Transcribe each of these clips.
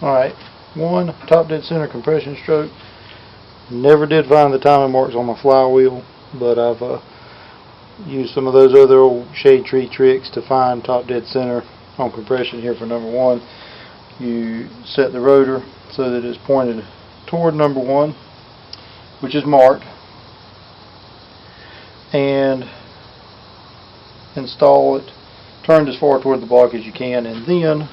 Alright, one top dead center compression stroke. Never did find the timing marks on my flywheel, but I've used some of those other old shade tree tricks to find top dead center on compression here for number one. You set the rotor so that it's pointed toward number one, which is marked, and install it turned as far toward the block as you can, and then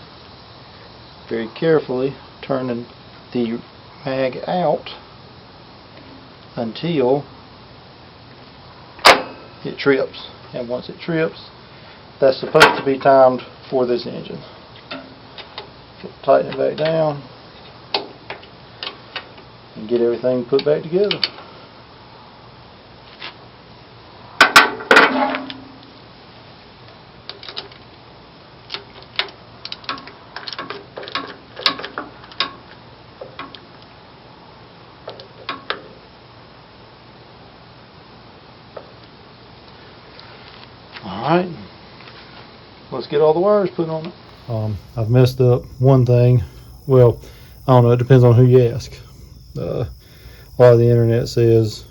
very carefully turning the mag out until it trips. And once it trips, that's supposed to be timed for this engine. Tighten it back down and get everything put back together. Alright, let's get all the wires put on it. I've messed up one thing. Well, I don't know, it depends on who you ask. A lot of the internet says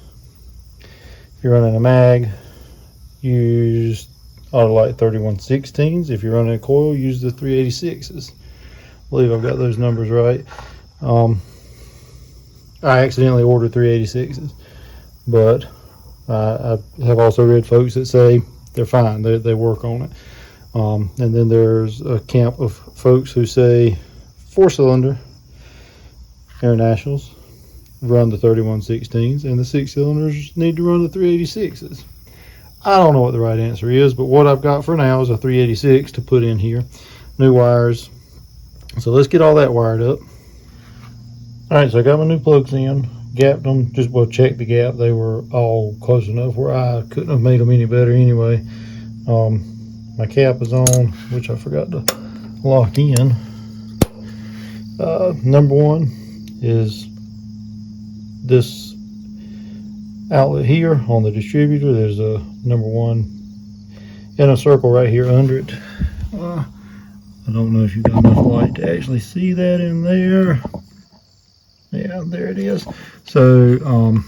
if you're running a mag, use Autolite 3116s. If you're running a coil, use the 386s. I believe I've got those numbers right. I accidentally ordered 386s, but I have also read folks that say they're fine, they work on it. And then there's a camp of folks who say 4-cylinder Internationals run the 3116s and the 6-cylinders need to run the 386s. I don't know what the right answer is, but what I've got for now is a 386 to put in here. New wires. So let's get all that wired up. Alright, so I got my new plugs in, gapped them, just check the gap. They were all close enough where I couldn't have made them any better anyway. My cap is on, which I forgot to lock in. Number one is this outlet here on the distributor. There's a number one in a circle right here under it. I don't know if you've got enough light to actually see that in there. Yeah, there it is. So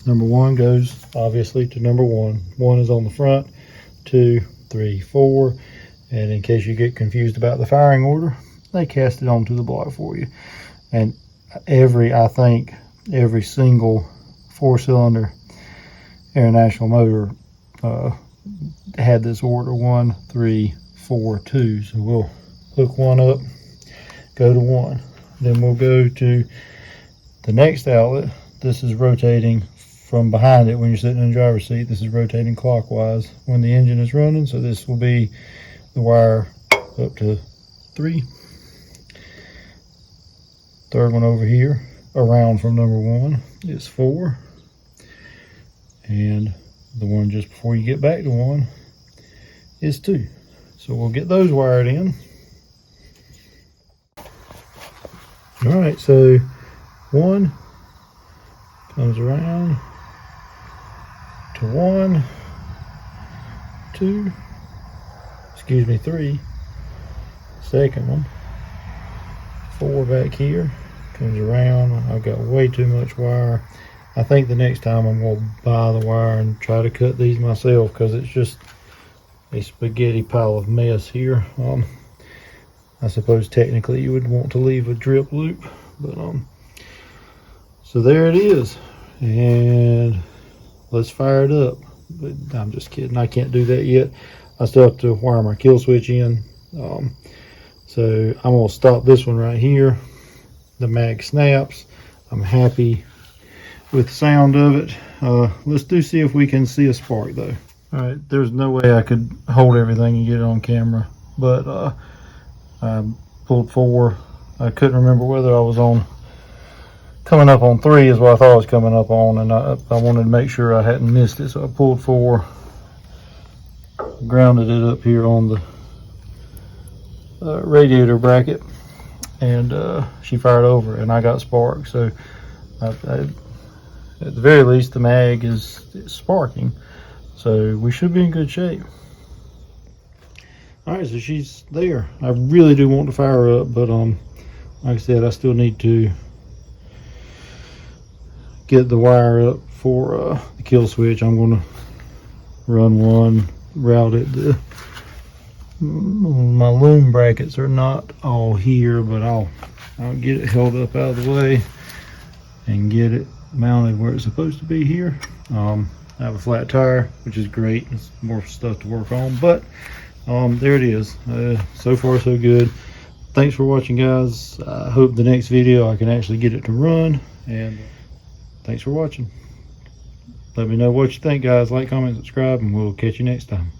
number one goes obviously to number one. One is on the front, 2, 3, 4, and in case you get confused about the firing order, they cast it onto the block for you. And I think every single 4-cylinder International motor had this order 1, 3, 4, 2. So we'll hook one up, go to one, then we'll go to the next outlet. This is rotating from behind it when you're sitting in the driver's seat. This is rotating clockwise when the engine is running. So this will be the wire up to 3. Third one over here around from number 1 is 4. And the one just before you get back to 1 is 2. So we'll get those wired in. All right, so 1 comes around to 1, 2, excuse me, 3. Second one, 4 back here, comes around. I've got way too much wire. I think the next time I'm going to buy the wire and try to cut these myself, because it's just a spaghetti pile of mess here. I suppose technically you would want to leave a drip loop, but so there it is, and let's fire it up. But I'm just kidding, I can't do that yet. I still have to wire my kill switch in. So I'm going to stop this one right here. The mag snaps. I'm happy with the sound of it. Let's see if we can see a spark though. Alright, there's no way I could hold everything and get it on camera, but I pulled 4. I couldn't remember whether I was on coming up on 3 is what I thought I was coming up on, and I wanted to make sure I hadn't missed it, so I pulled 4, grounded it up here on the radiator bracket, and she fired over and I got sparks. So at the very least the mag is sparking, so we should be in good shape. All right, so she's there. I really do want to fire her up, but like I said, I still need to get the wire up for the kill switch. I'm going to run one, route it. My loom brackets are not all here, but I'll get it held up out of the way and get it mounted where it's supposed to be here. I have a flat tire, which is great. It's more stuff to work on, but there it is. So far so good. Thanks for watching, guys. I hope the next video I can actually get it to run, and thanks for watching. Let me know what you think, guys. Like, comment, subscribe, and we'll catch you next time.